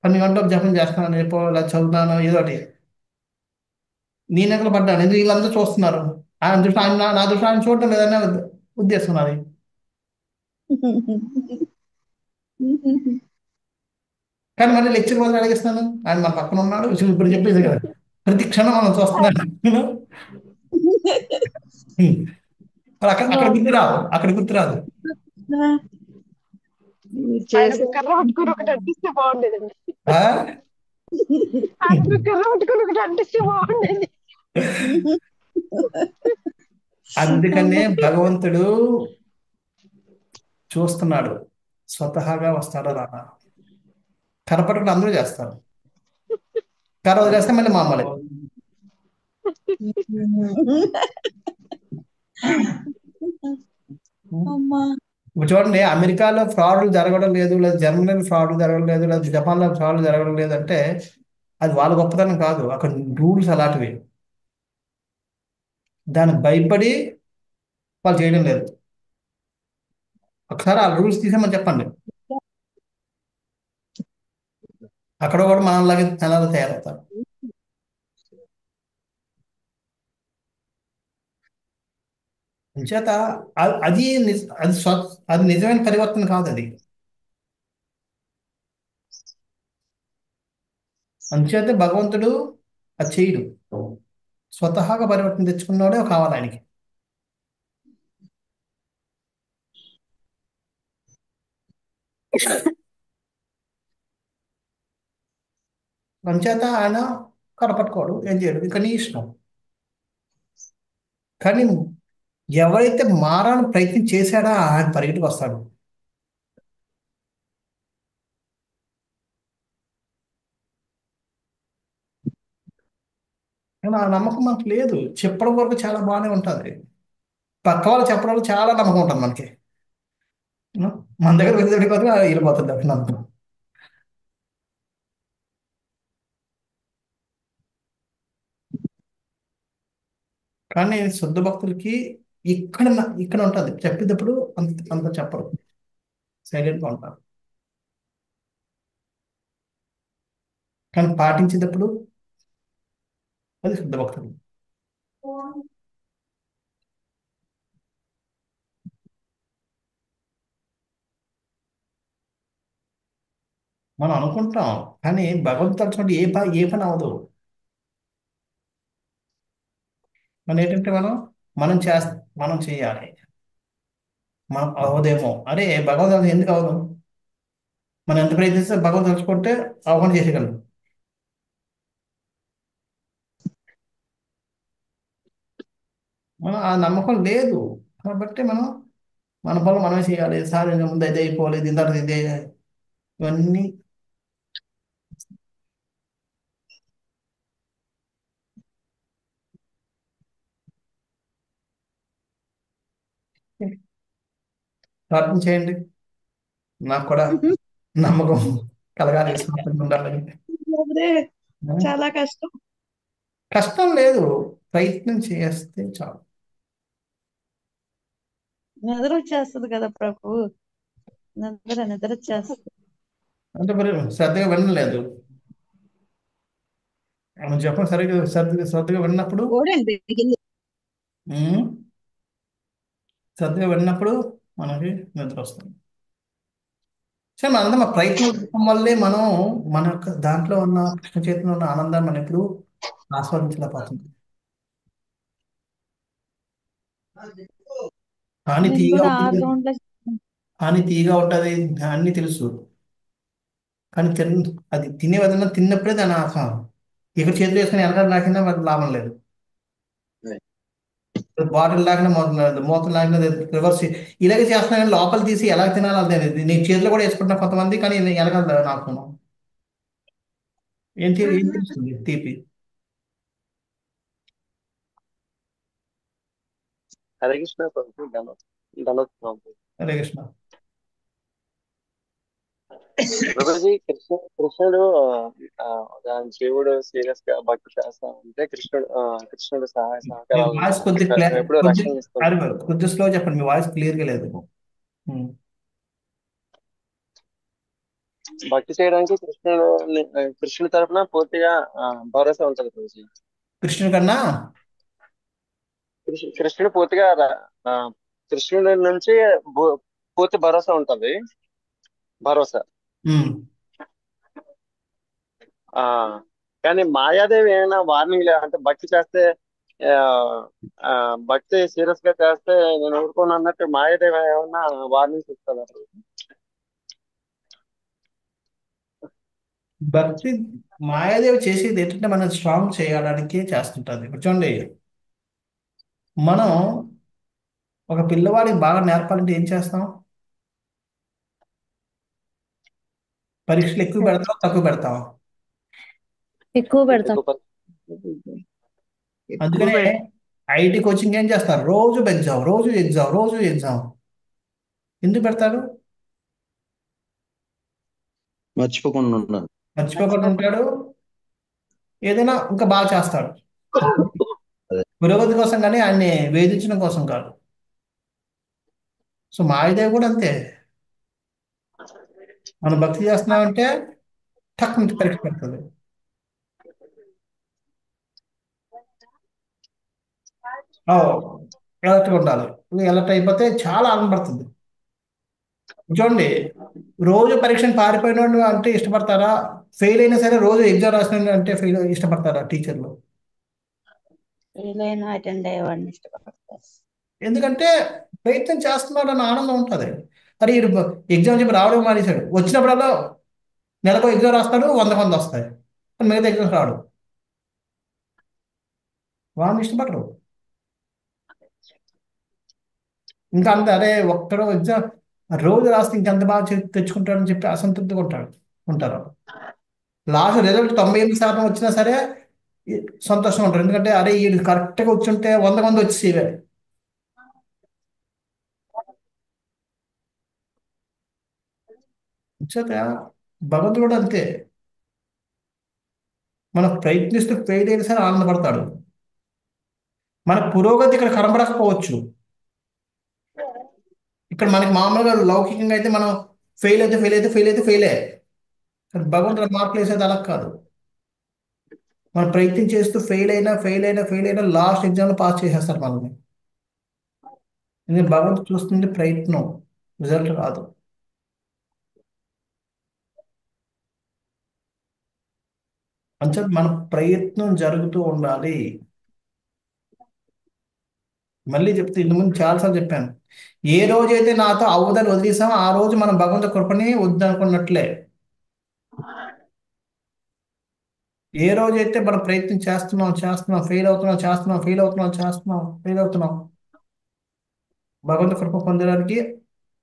12 గంటలకు జపం చేస్తున్నాను చెప్పో, లేదా చదువుతాను ఏదో ఒకటి. నేను ఎక్కడ పడ్డాను, ఎందుకు వీళ్ళందరూ చూస్తున్నారు, ఆయన దృష్టి ఆయన నా దృష్టి ఆయన చూడటం లేదనే ఉద్దేశం అది. కానీ మళ్ళీ లెక్చర్ వాళ్ళు అడిగేస్తున్నాను, ఆయన మన పక్కన ఉన్నాడు, ఇప్పుడు చెప్పేది కదా, ప్రతి క్షణం మనం చూస్తున్నాడు. మరి అక్కడ అక్కడ గుర్తురాదు, అక్కడ గుర్తురాదు. మీరు ఆయనకు చేసే కర్ర పట్టుకుని ఒకటి అంటిస్తే బాగుండేదండి. ఆ? ఆయనకు కర్ర పట్టుకుని ఒకటి అంటిస్తే బాగుండేది. అందుకనే భగవంతుడు చూస్తున్నాడు, స్వతహాగా వస్తాడో రాడా. కనపడకుండా అందరూ చేస్తారు, కర్ర వదిలేస్తే మళ్ళీ మామూలే. అమ్మా ఇప్పుడు చూడండి, అమెరికాలో ఫ్రాడ్లు జరగడం లేదు, లేదా జర్మనీలో ఫ్రాడ్లు జరగడం లేదు, లేదా జపాన్లో ఫ్రాడ్లు జరగడం లేదు అంటే అది వాళ్ళ గొప్పతనం కాదు, అక్కడ రూల్స్ అలాంటివి. దానికి భయపడి వాళ్ళు చేయడం లేదు. ఒకసారి ఆ రూల్స్ తీసేమని చెప్పండి, అక్కడ కూడా మనలాగే జనాలు తయారవుతారు. అంచేత అది అది నిజమైన పరివర్తన కాదు అది. అంచేత భగవంతుడు అది చేయడు, స్వతహాగా పరివర్తన తెచ్చుకున్నవాడే కావాలి ఆయనకి. అంచేత ఆయన కనపట్టుకోడు, ఏం చేయడు, ఇక నీ ఇష్టం. కానీ ఎవరైతే మారాలని ప్రయత్నం చేశాడో ఆయన పరిగెట్టుకు వస్తాడు. కానీ ఆ నమ్మకం మనకు లేదు. చెప్పడం వరకు చాలా బాగానే ఉంటుంది, పక్క వాళ్ళు చెప్పడం వల్ల చాలా నమ్మకం ఉంటుంది మనకి. ఉం? మన దగ్గర వెళ్ళిపోతే వెళ్ళిపోతుంది అప్పుడు నమ్మకం. కానీ శుద్ధ భక్తులకి ఇక్కడ ఇక్కడ ఉంటుంది, చెప్పేటప్పుడు అంత అంత చెప్పరు, సైలెంట్గా ఉంటారు. కానీ పాటించేటప్పుడు అది శుద్ధ భక్తులు. మనం అనుకుంటాం, కానీ భగవంతుడు తలుచుకుంటే ఏ పని అవ్వదు. మనం ఏంటంటే మనం మనం చేయాలి, మనం అవ్వదేమో, అరే భగవంతుడు ఎందుకు అవ్వదు, మనం ఎంత ప్రయత్నిస్తే భగవంతుడు తలుచుకుంటే అవ్వకుండా చేసేయగలం. మనం ఆ నమ్మకం లేదు, కాబట్టి మనం మన పనులు మనమే చేయాలి, సార్ ఇంకా ముందు అయితే అయిపోవాలి, దీని తర్వాత ఇదే, ఇవన్నీ ప్రార్థన చేయండి, నాకు కూడా నమ్మకం కలగాలి, విశ్వాసం ఉండాలని. అదే చాలా కష్టం. కష్టం లేదు, ప్రయత్నం చేస్తే చాలు. నిద్ర వచ్చేస్తుంది కదా ప్రభు, నిద్ర వచ్చేస్తుంది. అంటే మరి శ్రద్ధగా వినలేదు, మనం చెప్పడం సరిగ్గా శ్రద్ధగా విన్నప్పుడు, చూడండి ఉమ్, శ్రద్ధగా విన్నప్పుడు మనకి నిద్ర వస్తుంది. సరే, మనంతా మన ప్రయత్నం చేయడం వల్లే మనం మన యొక్క దాంట్లో ఉన్న కృష్ణ చైతన్యంలో ఉన్న ఆనందాన్ని మనం ఎప్పుడు ఆస్వాదించలేకపోతుంది. హాని నేను తీయగా కూడా ఉంటుంది, 6 గంటల హాని తీయగా ఉంటుంది, అన్ని తెలుసు. కానీ అది తినే విధంగా తిన్నప్పుడే దాని ఆస్వాదం. ఇక్కడ చేతులు వేసుకుని వెనకాల లాకినా మరి లాభం లేదు, బాటిల్ లాగిన మూతలు లాగిన రివర్స్ ఇలాగే చేస్తున్నా, కానీ లోపల తీసి ఎలా తినాలి అది తెలియదు. నీ చేతిలో కూడా వేసుకుంటున్నా కొంతమంది, కానీ వెనకాల నాకు ఏం తెలుస్తుంది తీపి. హరే కృష్ణ ప్రభు, ధనోత్సవం హరే కృష్ణ. ప్రభుజీ. కృష్ణుడు ఒక జీవుడు సీరియస్ గా భక్తి చేస్తా ఉంటే కృష్ణుడు సహాయ మీ సహకారాలు వాయిస్ కొద్దిగా ఎప్పుడూ రక్షణ చేస్తుంటాడు. కొద్దిగా స్లో చెప్పండి, మీ వాయిస్ క్లియర్గా లేదు. భక్తి చేయడానికి కృష్ణుడి తరపున పూర్తిగా భరోసా ఉంటది ప్రభుజీ. కృష్ణుడి కన్నా కృష్ణుడు పూర్తిగా ఆ, కృష్ణుడి నుంచి పూర్తి భరోసా ఉంటది. భరోసా ఉమ్, ఆ కానీ మాయాదేవి ఏమైనా వార్నింగ్ అంటే భక్తి చేస్తే ఆ, ఆ, భక్తి సీరియస్ గా చేస్తే నేను ఊరుకోను అన్నట్టు మాయాదేవి ఏమైనా వార్నింగ్స్ ఇస్తుందా? భక్తి మాయాదేవి చేసేది ఏంటంటే మనం స్ట్రాంగ్ చేయడానికి చేస్తుంటుంది. ఇప్పుడు చూడండి, మనం ఒక పిల్లవాడికి బాగా నేర్పాలంటే ఏం చేస్తాం? పరీక్షలు ఎక్కువ పెడతాం, తక్కువ పెడతాం. ఎక్కువ పెడతాం. ఎక్కువ ఎక్కువ అందుకనే ఐటీ కోచింగ్ ఏం చేస్తారు? రోజు ఎగ్జామ్, రోజు ఎగ్జామ్, రోజు ఎగ్జామ్. ఎందుకు పెడతారు? మర్చిపోకుండా ఉన్నాను. మర్చిపోకుండా ఉంటాడు, ఏదైనా ఇంకా బాగా చేస్తాడు. అదే. పురోగతి కోసం కానీ ఆయన్ని వేధించడం కోసం కాదు. సో మాయదేవి కూడా అంతే. మనం భక్తి చేస్తున్నామంటే టక్ నుంచి పరీక్ష పెడుతుంది. ఎలర్ట్గా ఉండాలి. ఎలర్ట్ అయిపోతే చాలా ఆనందపడుతుంది. చూడండి, రోజు పరీక్షను పారిపోయిన వాడు అంటే ఇష్టపడతారా? ఫెయిల్ అయినా సరే రోజు ఎగ్జామ్ రాసిన అంటే ఫెయిల్ ఇష్టపడతారా టీచర్లు? వీలైనా అటెండ్ అయ్యేవాడిని ఇష్టపడతారు. ఎందుకంటే ప్రయత్నం చేస్తున్నాడు అన్న ఆనందం ఉంటుంది. అరే ఈ ఎగ్జామ్ చెప్పి రావడం మానేశాడు, వచ్చినప్పుడల్లా నెలకు ఎగ్జామ్ రాస్తాడు, 100 మంది వస్తాయి, మిగతా ఎగ్జామ్స్ రాడు. వాళ్ళని ఇష్టపడరు. ఇంకా అంతే, అరే ఒక్కడో ఎగ్జామ్ రోజు రాస్తే ఇంకెంత బాగా తెచ్చుకుంటాడని చెప్పి అసంతృప్తిగా ఉంటారు. లాస్ట్ రిజల్ట్ 98% వచ్చినా సరే ఈ సంతోషంగా ఉంటారు. ఎందుకంటే అరే ఈ కరెక్ట్గా వచ్చుంటే 100 మంది వచ్చేసేవే. చేత భగవంతుడు కూడా అంతే. మనం ప్రయత్నిస్తూ ఫెయిల్ అయినా సరే ఆనందపడతాడు. మన పురోగతి ఇక్కడ కనబడకపోవచ్చు. ఇక్కడ మనకి మామూలుగా లౌకికంగా అయితే మనం ఫెయిల్ అయితే కానీ భగవంతుడు మార్కులు వేసేది అలా కాదు. మనం ప్రయత్నం చేస్తూ ఫెయిల్ అయినా లాస్ట్ ఎగ్జామ్లో పాస్ చేసేస్తారు మనల్ని. ఎందుకంటే భగవంతుడు చూస్తుంది ప్రయత్నం, రిజల్ట్ రాదు. అంచేత మన ప్రయత్నం జరుగుతూ ఉండాలి. మళ్ళీ చెప్తే ఇంత ముందు చాలాసార్లు చెప్పాను, ఏ రోజైతే నాతో అవ్వదని వదిలేసామో ఆ రోజు మనం భగవంతుడి కృపని వద్దనుకున్నట్లే. ఏ రోజైతే మనం ప్రయత్నం చేస్తున్నాం ఫెయిల్ అవుతున్నాం, భగవంతుడి కృప పొందడానికి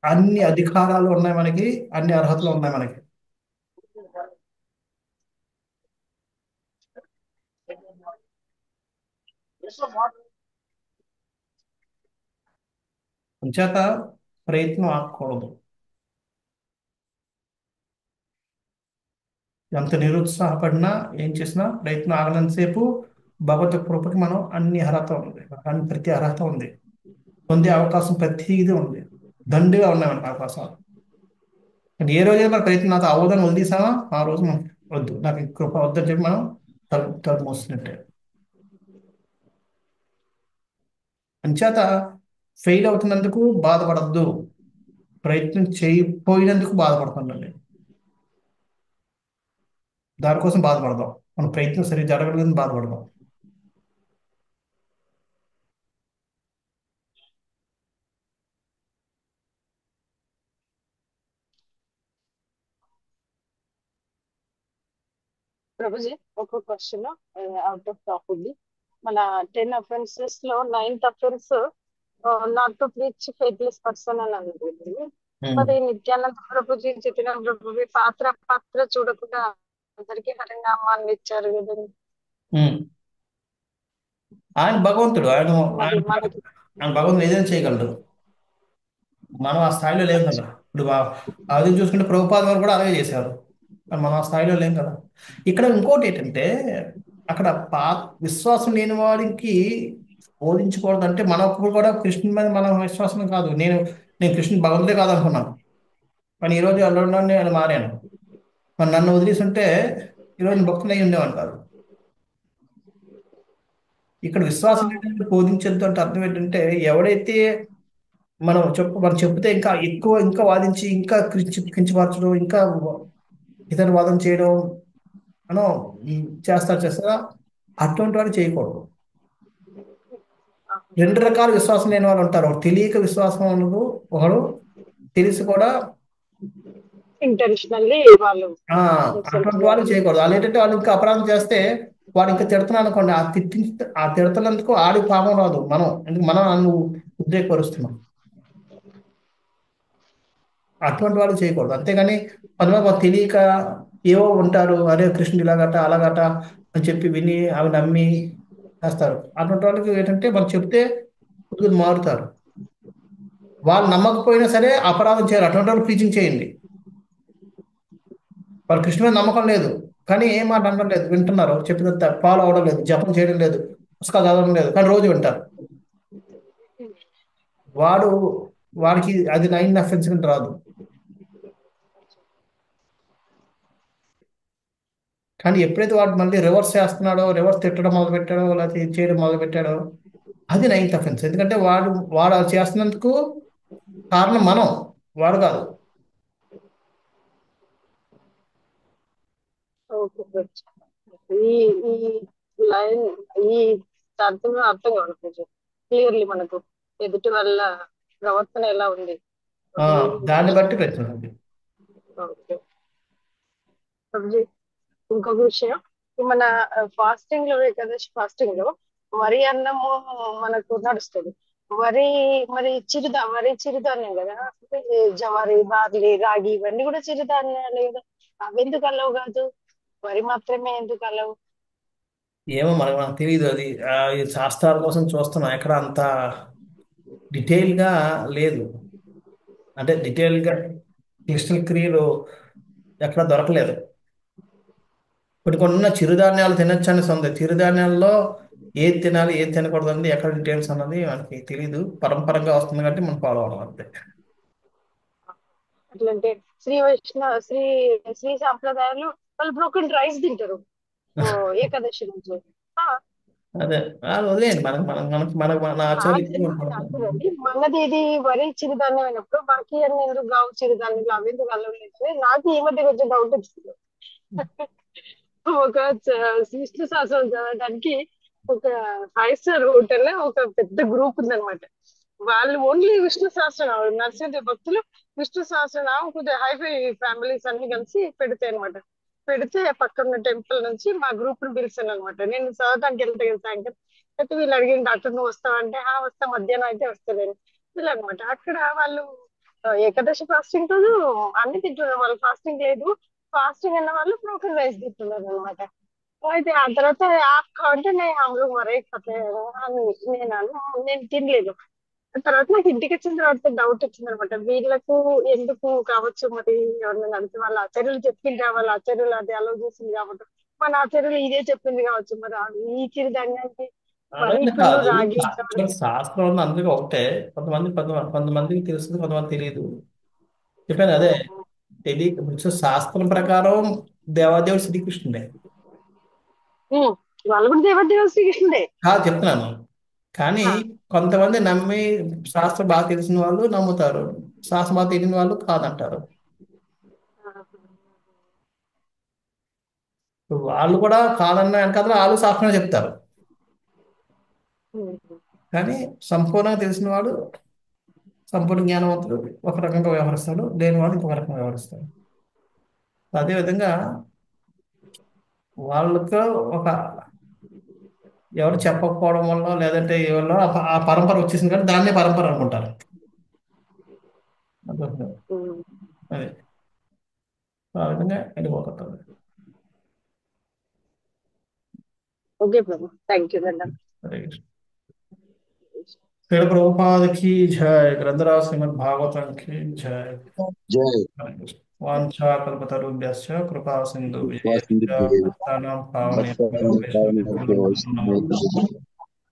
అన్ని అధికారాలు ఉన్నాయి మనకి, అన్ని అర్హతలు ఉన్నాయి మనకి. అంచేత ప్రయత్నం ఆగకూడదు. ఎంత నిరుత్సాహపడినా ఏం చేసినా ప్రయత్నం ఆగనంతసేపు భగవత్ కృపకి మనం అన్ని అర్హత ఉంది, ప్రతి అర్హత ఉంది, పొందే అవకాశం ప్రతిదీ ఉంది, దండిగా ఉన్నాయి మనకు అవకాశాలు. కానీ ఏ రోజైతే మన ప్రయత్నం నాతో అవ్వదని వదిలేసామా ఆ రోజు మనం వద్దు, నాకు ఈ కృప వద్దని చెప్పి మనం తలుపు మూస్తున్నట్టే. అంచేత ఫెయిల్ అవుతున్నందుకు బాధపడద్దు, ప్రయత్నం చేయకపోయినందుకు బాధపడుతుండండి. దానికోసం బాధపడదాం, మన ప్రయత్నం సరిగ్గా జరగలేదని బాధపడదాం. ప్రభుజీ ఒక క్వశ్చన్ అవుట్ ఆఫ్ టాపిక్. మన 10 offenses లో 9th offense not to preach faithless person అని అనుకుంటుంది. మరి నిత్యానంద ప్రభుజీ చెప్పిన ప్రభుజీ పాత్ర చూడకుండా అందరికీ హరినామాన్ని ఇచ్చారు కదండి. ఆయన భగవంతుడు, ఆయన మరి ఆయన మనకి ఆయన భగవంతుడు ఏదైనా చేయగలడు. మనం ఆ స్థాయిలో లేం కదా. ఇప్పుడు అది చూసుకుంటే ప్రభుపాద వారు కూడా అలాగే చేశారు, కానీ మనం ఆ స్థాయిలో లేం కదా. ఇక్కడ ఇంకోటి ఏంటంటే, అక్కడ విశ్వాసం లేని వాడికి బోధించకూడదు అంటే మనప్పుడు కూడా కృష్ణుని మీద మన విశ్వాసం కాదు. నేను కృష్ణుని భగవంతుడే కాదు అనుకున్నాను, కానీ ఈరోజు అల్లుడిని నేను మారాను. మరి నన్ను వదిలేసి ఉంటే ఈరోజు భక్తులు అయి ఉండేవంటారు. ఇక్కడ విశ్వాసం ఏంటంటే బోధించద్దు అంటే అర్థం ఏంటంటే, ఎవడైతే మనం చెప్తే ఇంకా ఎక్కువ ఇంకా వాదించి ఇంకా కించపరచడం, ఇంకా ఇతర వాదన చేయడం, అనో చేస్తారా అటువంటి వాడు చేయకూడదు. రెండు రకాల విశ్వాసం లేని వాళ్ళు ఉంటారు. ఒకడు తెలియక విశ్వాసం ఉండదు, ఒకడు తెలిసి కూడా ఇంటెన్షనల్లీ వాళ్ళు ఆ అటువంటి వాళ్ళు చేయకూడదు. వాళ్ళు ఏంటంటే వాళ్ళు ఇంకా అపరాధం చేస్తే వాడు ఇంకా తిడుతున్నాడు అనుకోండి, ఆ తిడుతున్నందుకు ఆడి పాపం రాదు, ఎందుకు మనం నువ్వు ఉద్రేకపరుస్తున్నాం. అటువంటి వాళ్ళు చేయకూడదు. అంతేగాని కొంతమంది వాళ్ళు తెలియక ఏవో ఉంటారు, అరే కృష్ణుడు ఇలాగట అలాగట అని చెప్పి విని అవి నమ్మి చేస్తారు. అటువంటి వాళ్ళకి ఏంటంటే మనం చెప్తే కొద్దిగా మారుతారు. వాళ్ళు నమ్మకపోయినా సరే అపరాధం చేయాలి. అటువంటి వాళ్ళు ప్రీచింగ్ చేయండి. వాళ్ళు కృష్ణ మీద నమ్మకం లేదు, కానీ ఏం మాట అనడం లేదు, వింటున్నారు, చెప్పినంత ఫాలో అవడం లేదు, జపం చేయడం లేదు, పుస్తకాలు చదవడం లేదు, కానీ రోజు వింటారు. వాడికి అది 9 అఫెన్స్ కింద రాదు. కానీ ఎప్పుడైతే వాడు మళ్ళీ రివర్స్ చేస్తున్నాడో, రివర్స్ తిట్టడం మొదలు పెట్టాడో, లేకపోతే ఇది చేయడం మొదలు పెట్టాడో, అది 9th అఫెన్స్. ఎందుకంటే వాడు అది చేస్తున్నందుకు కారణం వాడు కాదు. ఓకే. ఈ ఈ లైన్ ఈ అర్థం అర్థం కావాలి కొంచెం క్లియర్లీ మనకు ఎదుటి వాళ్ళ ప్రవర్తన ఎలా ఉంది. దాన్ని బట్టి ప్రశ్న. ఓకే. ప్రభుజీ, ఇంకొక విషయం, మన ఫాస్టింగ్ లో, ఏకాదశి ఫాస్టింగ్ లో వరి అన్నము మనకు నడుస్తుంది. మరి చిరుధాన్యం కదా, జవారి, బార్లీ, రాగి ఇవన్నీ కూడా చిరుధాన్యాలే కదా, అవి ఎందుకు అలవు కాదు, వరి మాత్రమే ఎందుకు అలవు? ఏమో మనకు తెలియదు. అది ఈ శాస్త్రాల కోసం చూస్తున్నాం, ఎక్కడ అంత డీటెయిల్ గా లేదు. అంటే డీటెయిల్ గా క్లిస్టల్ క్లియర్ ఎక్కడ దొరకలేదు. కొన్ని ఉన్న చిరుధాన్యాలు తినొచ్చని ఉంది. చిరుధాన్యాల్లో ఏది తినాలి ఏది తినకూడదు అన్నది ఎక్కడ డీటెయిల్స్ అన్నది మనకి తెలియదు. పరంపరంగా వస్తుంది కాబట్టి మనం ఫాలో అవడం అంతే. అట్లంటే శ్రీ శ్రీ సాంప్రదాయాలు వాళ్ళు బ్రోకెన్ రైస్ తింటారు ఏకాదశి రోజు. అదే అది వదిలేయండి. మన ఆచార్య మనది ఇది వరి చిరుధాన్యం అయినప్పుడు బాకీ అన్ని ఎందుకు గావు చిరుధాన్యాలు అవి ఎందుకు అల్లలేదు? నాకు ఈ మధ్య కొంచెం డౌట్ వచ్చింది. ఒక విష్ణు సహస్రం చదవడానికి ఒక 5-star హోటల్ లో ఒక పెద్ద గ్రూప్ ఉందన్నమాట. వాళ్ళు ఓన్లీ విష్ణు సహస్రనామం, నరసింహ భక్తులు విష్ణు సహస్రనామం కొద్దిగా హైఫై ఫ్యామిలీస్ అన్ని కలిసి పెడతాయి అనమాట. పెడితే పక్కన టెంపుల్ నుంచి మా గ్రూప్ ని పిలిచాను అనమాట. నేను చదవడానికి వెళ్తే సాయంత్రం అయితే వీళ్ళు అడిగిన, డాక్టర్ నువ్వు వస్తావంటే వస్తా, మధ్యాహ్నం అయితే వస్తలేను వీళ్ళు అనమాట. అక్కడ వాళ్ళు ఏకాదశి ఫాస్టింగ్ రోజు అన్ని తింటున్నారు, వాళ్ళు ఫాస్టింగ్ లేదు. ఫాస్టింగ్ అన్న వాళ్ళు బ్రోకెన్ రైస్ తింటున్నారు అనమాట. అయితే ఆ తర్వాత అంటే నేను మరే నేను తినలేదు. తర్వాత నాకు ఇంటికి వచ్చిన తర్వాత డౌట్ వచ్చింది అనమాట, వీళ్ళకు ఎందుకు కావచ్చు మరి, ఎవరిని అడిగితే వాళ్ళ ఆచార్యులు చెప్పింది, వాళ్ళ ఆచార్యులు అది అలౌ చేసింది కాబట్టి, మన ఆచార్యులు ఇదే చెప్పింది కావచ్చు. మరి ఈ చిరుధాన్యానికి రాగి శాస్త్రం అందరికీ ఒకటే. కొంతమందికి తెలుస్తుంది, కొంతమంది తెలియదు. చెప్పాను అదే, శాస్త్రం ప్రకారం దేవాదేవుడు శ్రీకృష్ణుడే. వాళ్ళు కూడా దేవదేవుడు శ్రీకృష్ణుడే చెప్తున్నాను. కానీ కొంతమంది నమ్మి శాస్త్రం బాగా తెలిసిన వాళ్ళు నమ్ముతారు, శాస్త్రం బాగా తెలియని వాళ్ళు కాదంటారు. వాళ్ళు కూడా కాదన్న వెనకాల వాళ్ళు శాస్త్రంగా చెప్తారు. కానీ సంపూర్ణంగా తెలిసిన వాడు, సంపూర్ణ జ్ఞానవంతుడు ఒక రకంగా వ్యవహరిస్తాడు, లేనివాడు ఇంకొక రకంగా వ్యవహరిస్తాడు. అదేవిధంగా వాళ్ళకు ఎవరు చెప్పకపోవడం వల్ల, లేదంటే వల్ల ఆ పరంపర వచ్చేసింది కానీ దాన్నే పరంపర అనుకుంటారు. అదే ఆ విధంగా వెళ్ళిపోతుంటారు. Okay Prabhu, thank you. Srila Prabhupada की जय, ग्रंथराज श्रीमद् भागवतम की जय। जय वाञ्छा कल्पतरुभ्यश्च कृपा सिन्धुभ्यश्च पतितानां वैष्णव पावनेभ्यो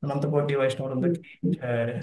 अनंत कोटि वैष्णव वृंद की जय।